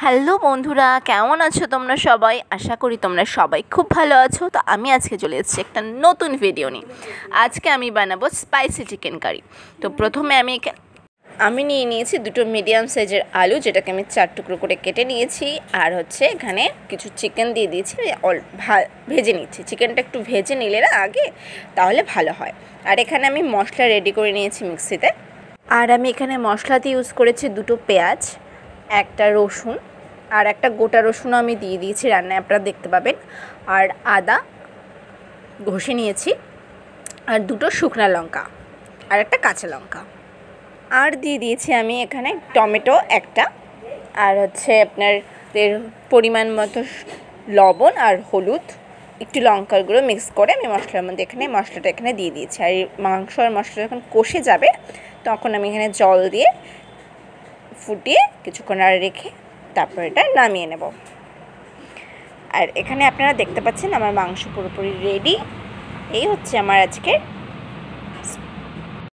Hello বন্ধুরা, কেমন আছো তোমরা সবাই? আশা করি তোমরা সবাই খুব ভালো আছো। তো আমি আজকে চলে এসেছি একটা নতুন ভিডিও নিয়ে। আজকে আমি বানাবো স্পাইসি চিকেন কারি। তো প্রথমে আমি নিয়ে নিয়েছি দুটো মিডিয়াম সাইজের আলু, যেটাকে আমি 4 টুকরো করে কেটে নিয়েছি। আর এখানে কিছু চিকেন দিয়ে দিয়েছি, ভেজে নিচ্ছি। চিকেনটা একটু ভেজে নিলে না আগে, তাহলে ভালো হয়। আর এখানে আমি মশলা রেডি করে নিয়েছি মিক্সিতে। আর আমি এখানে মশলাতে ইউজ করেছি দুটো পেঁয়াজ, একটা রসুন, আর একটা গোটা রসুনও আমি দিয়ে দিয়েছি রান্নায়, আপনারা দেখতে পাবেন। আর আদা ঘষে নিয়েছি, আর দুটো শুকনো লঙ্কা, আর একটা কাঁচা লঙ্কা। আর দিয়ে দিয়েছি আমি এখানে টমেটো একটা, আর আপনাদের পরিমাণ মতো লবণ আর হলুদ, একটু লঙ্কার গুঁড়ো মিক্স করে আমি মশলার মধ্যে মশলাটা এখানে দিয়ে দিয়েছি। আর মাংস আর মশলা যখন কষে যাবে, তখন আমি এখানে জল দিয়ে ফুটিয়ে কিছুক্ষণ আর রেখে তারপর এটা নামিয়ে নেব। আর এখানে আপনারা দেখতে পাচ্ছেন আমার মাংস পুরোপুরি রেডি। এই হচ্ছে আমার আজকের